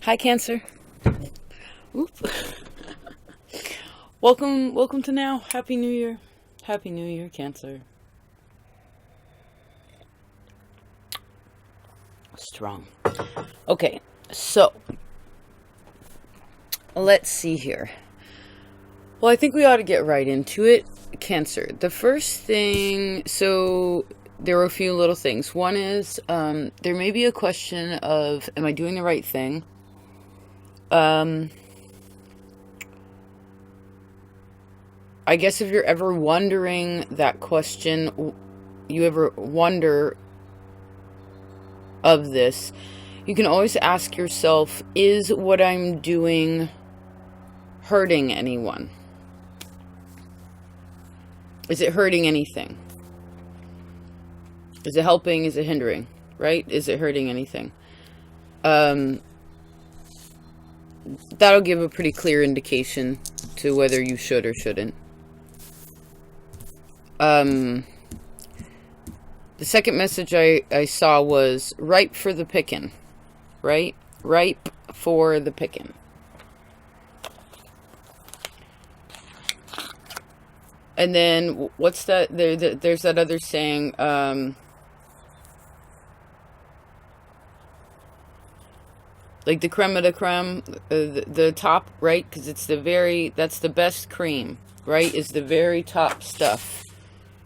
Hi, Cancer. Oop. Welcome to now. Happy New Year. Happy New Year, Cancer. Strong. Okay, so let's see here. Well, I think we ought to get right into it. Cancer. The first thing, so there were a few little things. One is there may be a question of, am I doing the right thing? I guess if you're ever wondering that question, you ever wonder of this, you can always ask yourself, is what I'm doing hurting anyone? Is it hurting anything? Is it helping? Is it hindering? Right? Is it hurting anything? That'll give a pretty clear indication to whether you should or shouldn't. The second message I saw was ripe for the picking. Right? Ripe for the picking. And then, what's that? There's that other saying, like the creme of the creme, the top, right? Because it's that's the best cream, right? Is the very top stuff,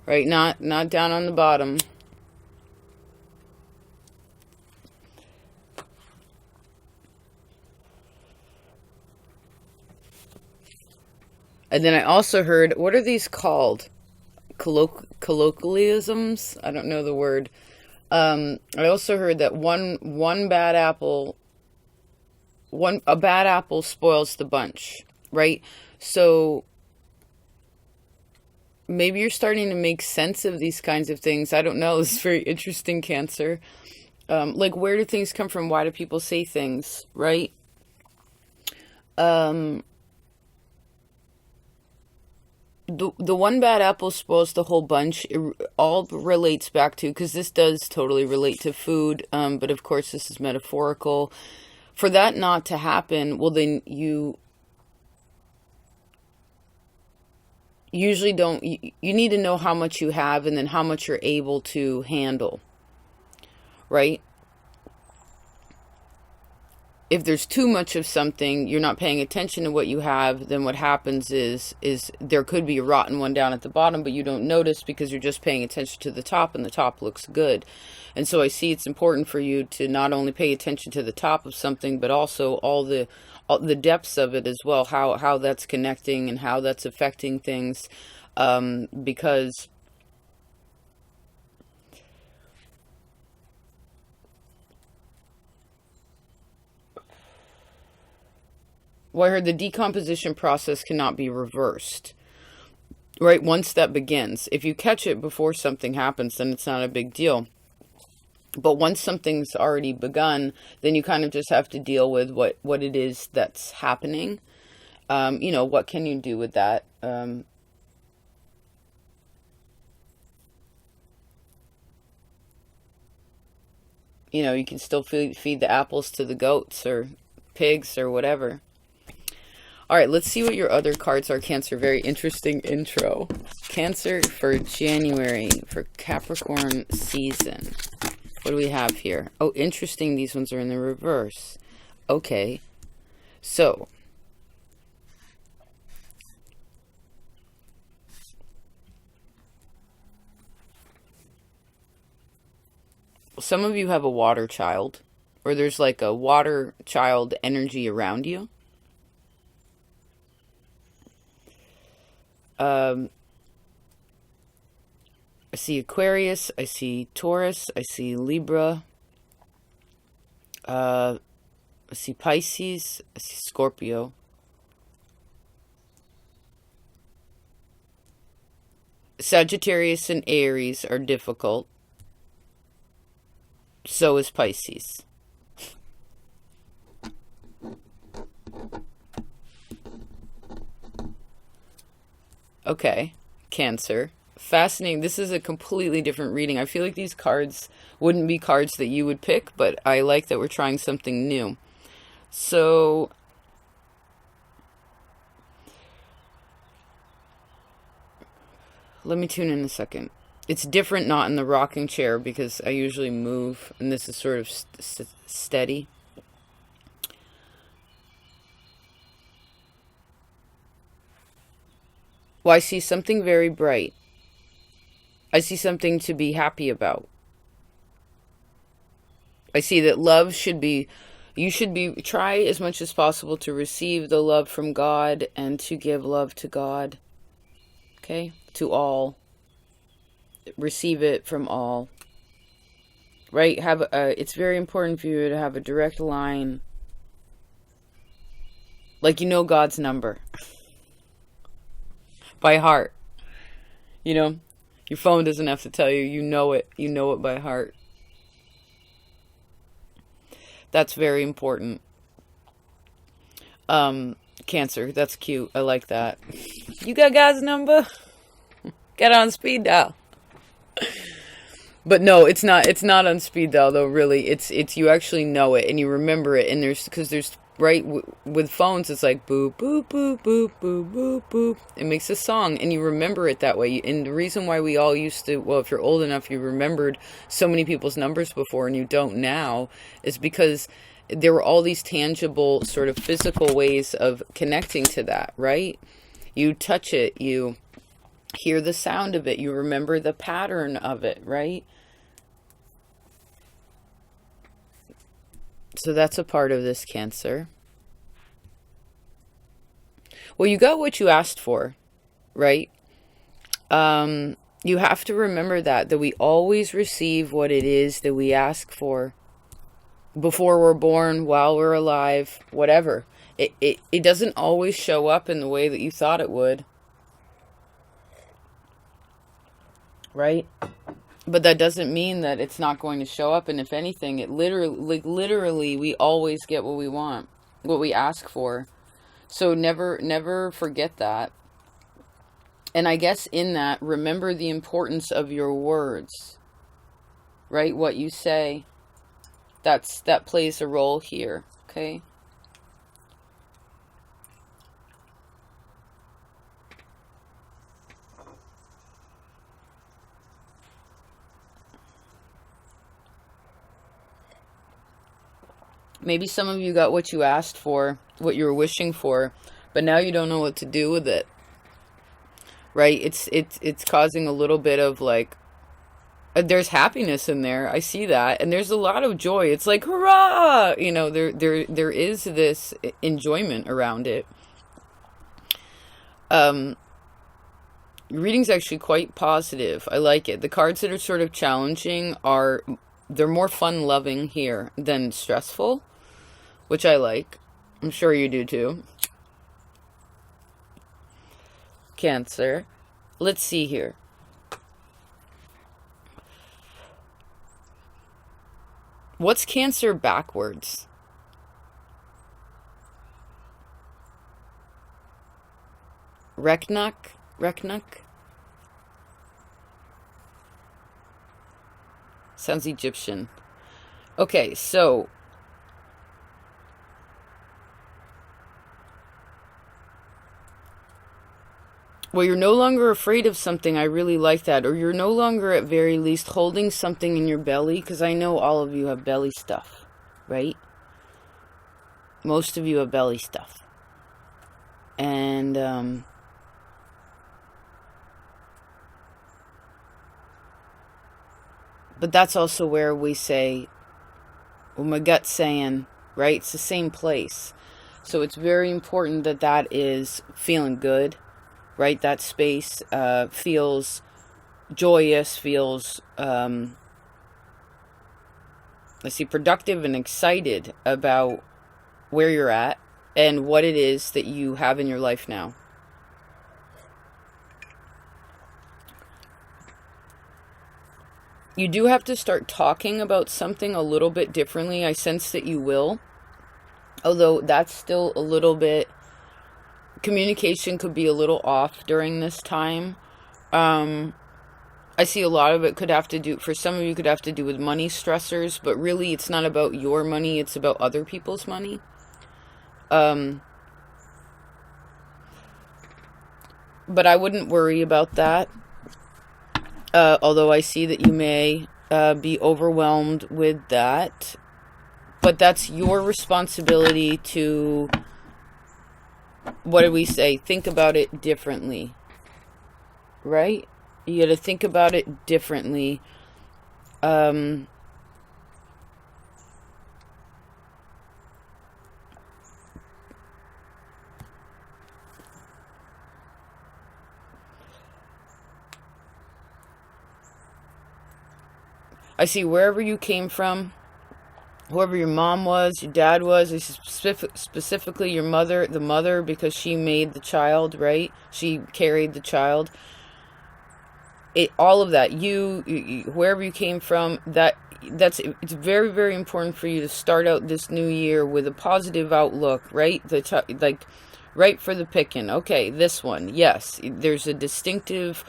right? Not down on the bottom. And then I also heard, what are these called? Colloquialisms? I don't know the word. I also heard that one bad apple, a bad apple spoils the bunch, right? So maybe you're starting to make sense of these kinds of things. I don't know. It's very interesting, Cancer. Like, where do things come from? Why do people say things, right? The one bad apple spoils the whole bunch. It all relates back to, because this does totally relate to food, but of course this is metaphorical. For that not to happen, well, then you usually don't, you need to know how much you have and then how much you're able to handle, right? If there's too much of something, you're not paying attention to what you have, then what happens is there could be a rotten one down at the bottom, but you don't notice because you're just paying attention to the top, and the top looks good. And so I see it's important for you to not only pay attention to the top of something, but also all the depths of it as well, how that's connecting and how that's affecting things, because well, I heard the decomposition process cannot be reversed, right? Once that begins, if you catch it before something happens, then it's not a big deal. But once something's already begun, then you kind of just have to deal with what it is that's happening. What can you do with that? You can still feed the apples to the goats or pigs or whatever. All right, let's see what your other cards are, Cancer. Very interesting intro. Cancer for January, for Capricorn season. What do we have here? Oh, interesting. These ones are in the reverse. Okay. So, some of you have a water child, or there's like a water child energy around you. I see Aquarius, I see Taurus, I see Libra, I see Pisces, I see Scorpio. Sagittarius and Aries are difficult. So is Pisces. Okay, Cancer. Fascinating. This is a completely different reading. I feel like these cards wouldn't be cards that you would pick, but I like that we're trying something new. So let me tune in a second. It's different not in the rocking chair because I usually move and this is sort of steady. Well, I see something very bright. I see something to be happy about. I see that love should be, you should be, try as much as possible to receive the love from God and to give love to God. Okay? To all. Receive it from all. Right? It's very important for you to have a direct line. Like you know God's number. By heart. You know? Your phone doesn't have to tell you. You know it. You know it by heart. That's very important. Cancer. That's cute. I like that. You got God's number? Get on speed dial. But no, it's not on speed dial though, really. It's you actually know it and you remember it, and there's right with phones it's like boop boop boop boop boop boop boop. It makes a song and you remember it that way. And the reason why we all used to, well, if you're old enough, you remembered so many people's numbers before and you don't now, is because there were all these tangible sort of physical ways of connecting to that, right? You touch it, you hear the sound of it, you remember the pattern of it, right? So that's a part of this, Cancer. Well, you got what you asked for, right? You have to remember that we always receive what it is that we ask for. Before we're born, while we're alive, whatever. It doesn't always show up in the way that you thought it would. Right? But that doesn't mean that it's not going to show up. And if anything, it literally, we always get what we want, what we ask for. So never forget that. And I guess in that, remember the importance of your words, right? What you say, that plays a role here. Okay. Maybe some of you got what you asked for, what you were wishing for, but now you don't know what to do with it. Right? It's causing a little bit of like, there's happiness in there. I see that. And there's a lot of joy. It's like, hurrah! You know, there is this enjoyment around it. Reading's actually quite positive. I like it. The cards that are sort of challenging they're more fun-loving here than stressful, which I like. I'm sure you do too. Cancer. Let's see here. What's Cancer backwards? Reknuk? Sounds Egyptian. Okay, so well, you're no longer afraid of something. I really like that. Or you're no longer, at very least, holding something in your belly. Because I know all of you have belly stuff, right? Most of you have belly stuff. And, but that's also where we say, well, my gut's saying, right? It's the same place. So it's very important that is feeling good. Right, that space feels joyous, feels, I see, productive and excited about where you're at and what it is that you have in your life now. You do have to start talking about something a little bit differently. I sense that you will, although that's still a little bit, communication could be a little off during this time. I see a lot of it could have to do, for some of you, could have to do with money stressors, but really it's not about your money, it's about other people's money. But I wouldn't worry about that. Although I see that you may be overwhelmed with that. But that's your responsibility to, what do we say? Think about it differently. Right? You got to think about it differently. I see wherever you came from, whoever your mom was, your dad was, specifically your mother, the mother, because she made the child, right? She carried the child. All of that, you wherever you came from, it's very, very important for you to start out this new year with a positive outlook, right? Right for the picking. Okay, this one, yes, there's a distinctive,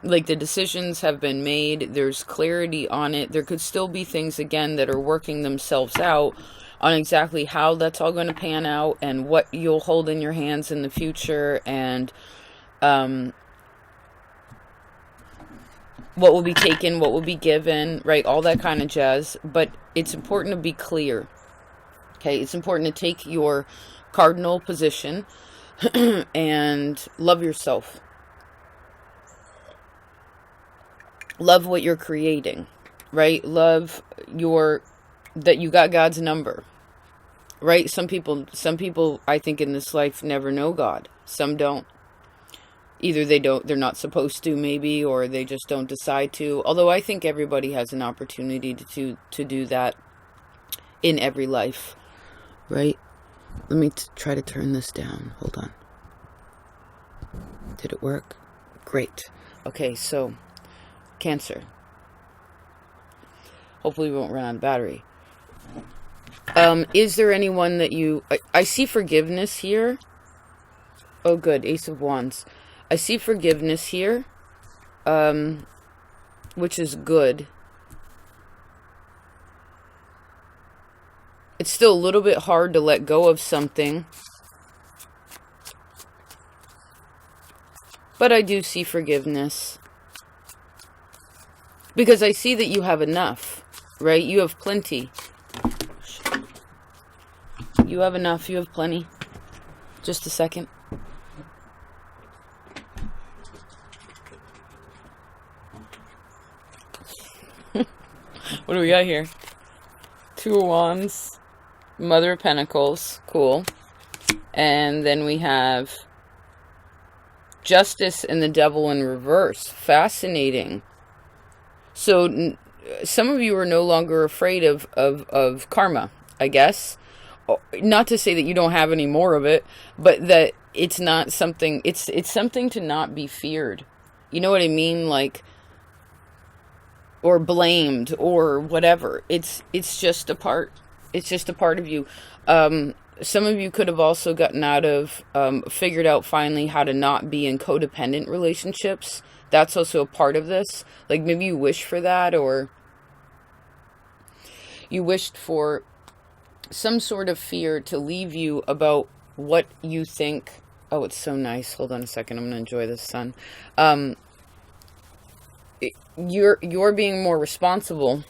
like, the decisions have been made, there's clarity on it. There could still be things, again, that are working themselves out on exactly how that's all going to pan out and what you'll hold in your hands in the future, and what will be taken, what will be given, right? All that kind of jazz. But it's important to be clear. Okay, it's important to take your cardinal position and love yourself. Love what you're creating, right? Love that you got God's number, right? Some people, I think, in this life never know God. Some don't. Either they're not supposed to, maybe, or they just don't decide to. Although I think everybody has an opportunity to do that in every life, right? Let me try to turn this down. Hold on. Did it work? Great. Okay, so Cancer. Hopefully we won't run out of battery. Is there anyone that I see forgiveness here. Oh, good. Ace of Wands. I see forgiveness here, which is good. It's still a little bit hard to let go of something, but I do see forgiveness. Because I see that you have enough, right? You have plenty. You have enough. You have plenty. Just a second. What do we got here? Two of Wands. Mother of Pentacles. Cool. And then we have Justice and the Devil in reverse. Fascinating. So some of you are no longer afraid of karma, I guess. Not to say that you don't have any more of it, but that it's not something, it's something to not be feared. You know what I mean? Like, or blamed or whatever. It's just a part. It's just a part of you. Some of you could have also gotten out of, figured out finally how to not be in codependent relationships. That's also a part of this. Like, maybe you wish for that, or you wished for some sort of fear to leave you about what you think. Oh, it's so nice. Hold on a second. I'm going to enjoy this sun. You're being more responsible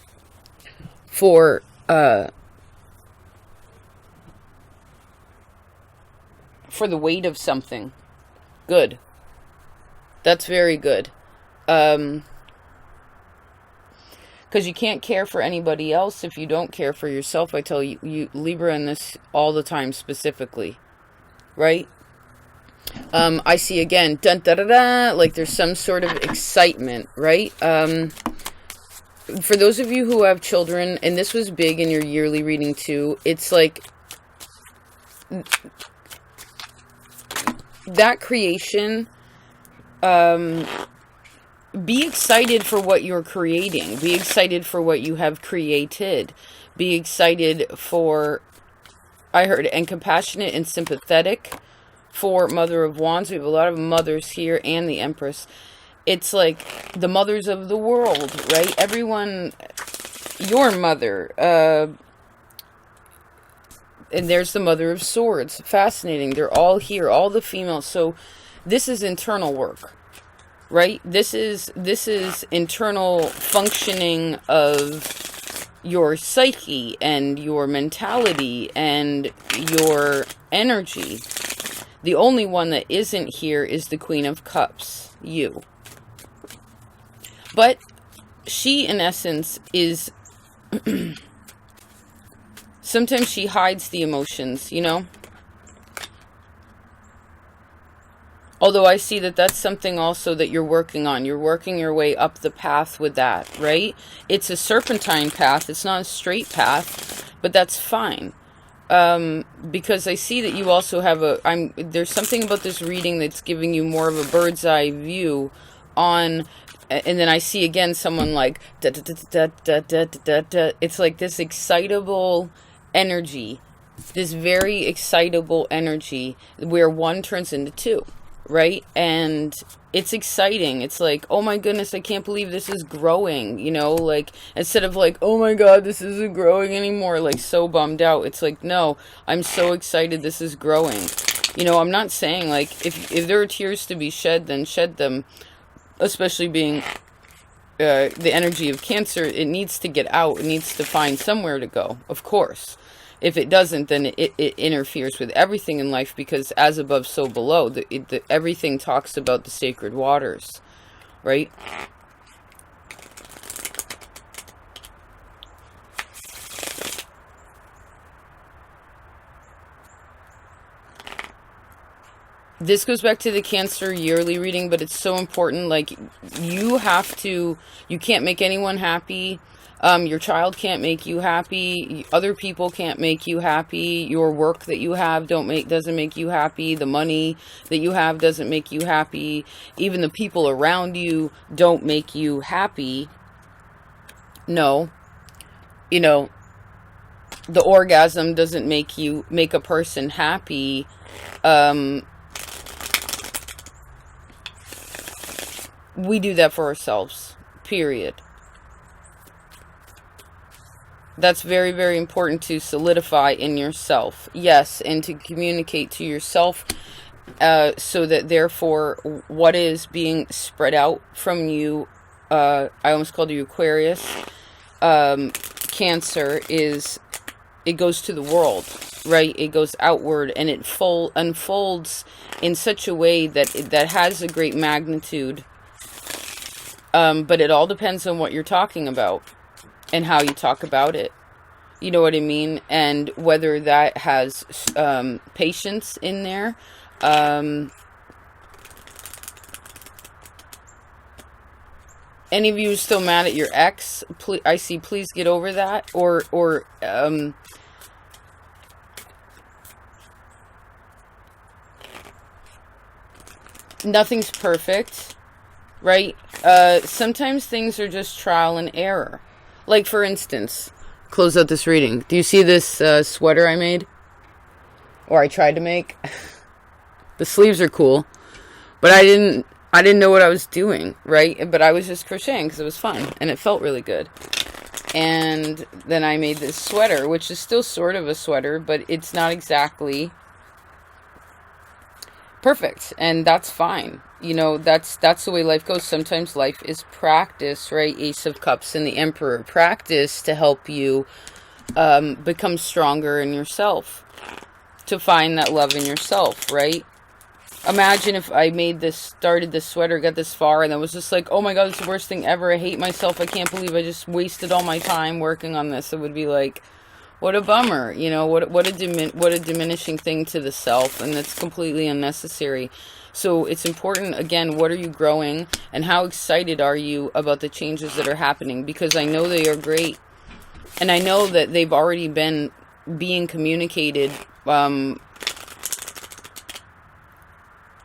for the weight of something. Good. That's very good. Because you can't care for anybody else if you don't care for yourself. I tell you Libra in this all the time specifically. Right? I see again, dun, da, da, da, like there's some sort of excitement, right? For those of you who have children, and this was big in your yearly reading too, it's like that creation, be excited for what you're creating. Be excited for what you have created. Be excited for, I heard, and compassionate and sympathetic for Mother of Wands. We have a lot of mothers here and the Empress. It's like the mothers of the world, right? Everyone, your mother, and there's the Mother of Swords. Fascinating. They're all here, all the females. So this is internal work, right? This is internal functioning of your psyche and your mentality and your energy. The only one that isn't here is the Queen of Cups, you. But she, in essence, is... sometimes she hides the emotions, you know? Although I see that that's something also that you're working on. You're working your way up the path with that, right? It's a serpentine path. It's not a straight path, but that's fine. Because I see that you also have there's something about this reading that's giving you more of a bird's eye view on, and then I see again someone like, da, da, da, da, da, da, da, da. It's like this excitable energy, this very excitable energy where one turns into two, right? And it's exciting. It's like, oh my goodness, I can't believe this is growing, you know, like, instead of like, oh my god, this isn't growing anymore, like so bummed out. It's like, no, I'm so excited this is growing. You know, I'm not saying like, if there are tears to be shed, then shed them, especially being the energy of Cancer. It needs to get out. It needs to find somewhere to go, of course. If it doesn't, then it interferes with everything in life, because as above, so below. Everything talks about the sacred waters, right? This goes back to the Cancer yearly reading, but it's so important. Like, you can't make anyone happy. Your child can't make you happy. Other people can't make you happy. Your work that you have doesn't make you happy. The money that you have doesn't make you happy. Even the people around you don't make you happy. No. You know, the orgasm doesn't make a person happy. We do that for ourselves. Period. That's very, very important to solidify in yourself. Yes, and to communicate to yourself so that therefore what is being spread out from you, I almost called you Aquarius, Cancer, it goes to the world, right? It goes outward, and it unfolds in such a way that has a great magnitude. But it all depends on what you're talking about and how you talk about it. You know what I mean? And whether that has patience in there. Any of you still mad at your ex? Please get over that. Or nothing's perfect, right? Sometimes things are just trial and error. Like, for instance, close out this reading. Do you see this sweater I made? Or I tried to make? The sleeves are cool, but I didn't know what I was doing, right? But I was just crocheting because it was fun, and it felt really good. And then I made this sweater, which is still sort of a sweater, but it's not exactly perfect, and that's fine. You know, that's the way life goes. Sometimes life is practice, right? Ace of Cups and the Emperor. Practice to help you become stronger in yourself, to find that love in yourself, right? Imagine if I started this sweater, got this far, and I was just like, oh my god, it's the worst thing ever. I hate myself. I can't believe I just wasted all my time working on this. It would be like, what a bummer, you know, what a diminishing thing to the self, and that's completely unnecessary. So it's important, again, what are you growing, and how excited are you about the changes that are happening? Because I know they are great, and I know that they've already been being communicated.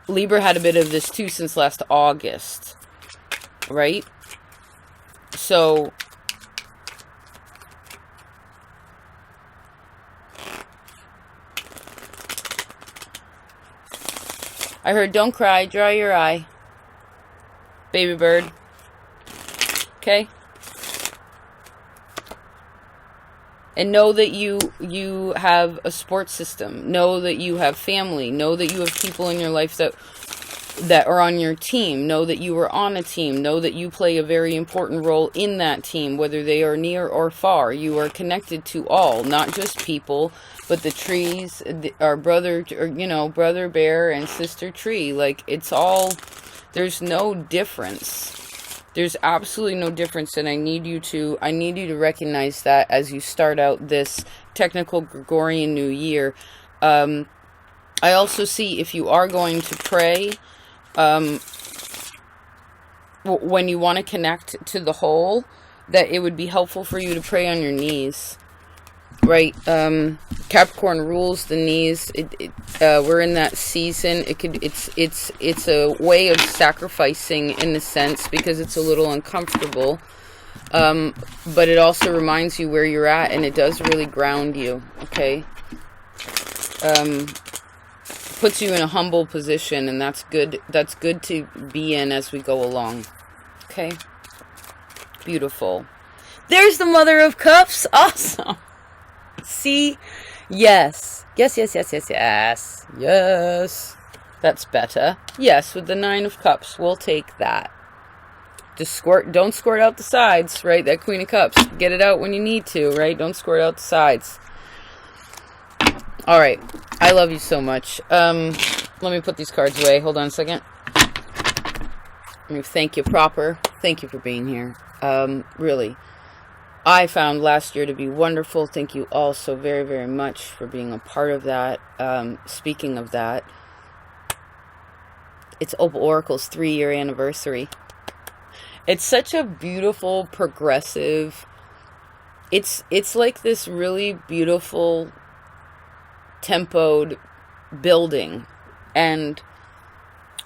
Libra had a bit of this too since last August, right? So I heard, don't cry, dry your eye, baby bird. Okay? And know that you have a support system. Know that you have family. Know that you have people in your life that are on your team. Know that you are on a team. Know that you play a very important role in that team, whether they are near or far. You are connected to all, not just people, but the trees, our brother, or, you know, brother bear and sister tree. Like, it's all, there's no difference. There's absolutely no difference, and I need you to recognize that as you start out this technical Gregorian New Year. I also see, if you are going to pray, when you want to connect to the whole, that it would be helpful for you to pray on your knees. Right? Capricorn rules the knees. We're in that season. It's a way of sacrificing, in a sense, because it's a little uncomfortable. But it also reminds you where you're at, and it does really ground you. Okay. Puts you in a humble position, and that's good. That's good to be in as we go along. Okay. Beautiful. There's the Mother of Cups. Awesome. See? Yes. Yes. That's better. Yes, with the 9 of Cups. We'll take that. Just don't squirt out the sides, right? That Queen of Cups. Get it out when you need to, right? Don't squirt out the sides. All right. I love you so much. Let me put these cards away. Hold on a second. Let me thank you proper. Thank you for being here. Really. I found last year to be wonderful. Thank you all so very, very much for being a part of that. Speaking of that, it's Opal Oracle's 3-year anniversary. It's such a beautiful, progressive, it's like this really beautiful, tempoed building. And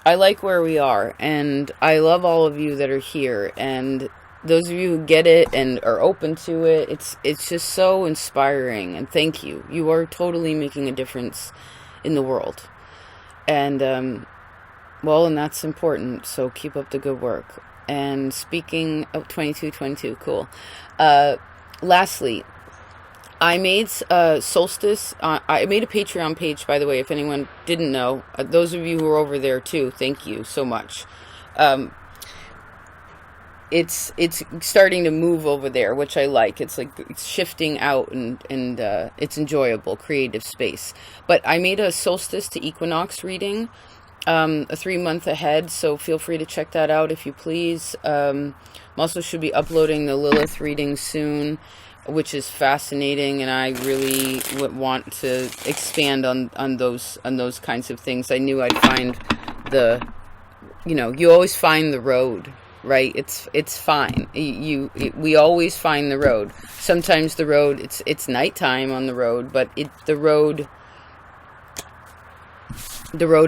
I like where we are. And I love all of you that are here. And those of you who get it and are open to it, it's just so inspiring. And thank you. You are totally making a difference in the world. And, well, and that's important. So keep up the good work. And speaking of 22, cool. Lastly, I made Solstice. I made a Patreon page, by the way, if anyone didn't know. Those of you who are over there, too, thank you so much. It's starting to move over there, which I like. It's like it's shifting out, and it's enjoyable, creative space. But I made a solstice to equinox reading, a 3-month ahead, so feel free to check that out if you please. Also should be uploading the Lilith reading soon, which is fascinating, and I really would want to expand on those kinds of things. I knew I'd find you always find the road. Right, it's fine. We always find the road. Sometimes the road, it's nighttime on the road, but the road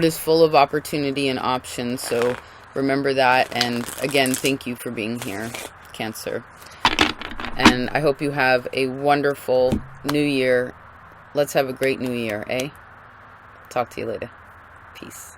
is full of opportunity and options. So remember that. And again, thank you for being here, Cancer. And I hope you have a wonderful New Year. Let's have a great New Year, eh? Talk to you later. Peace.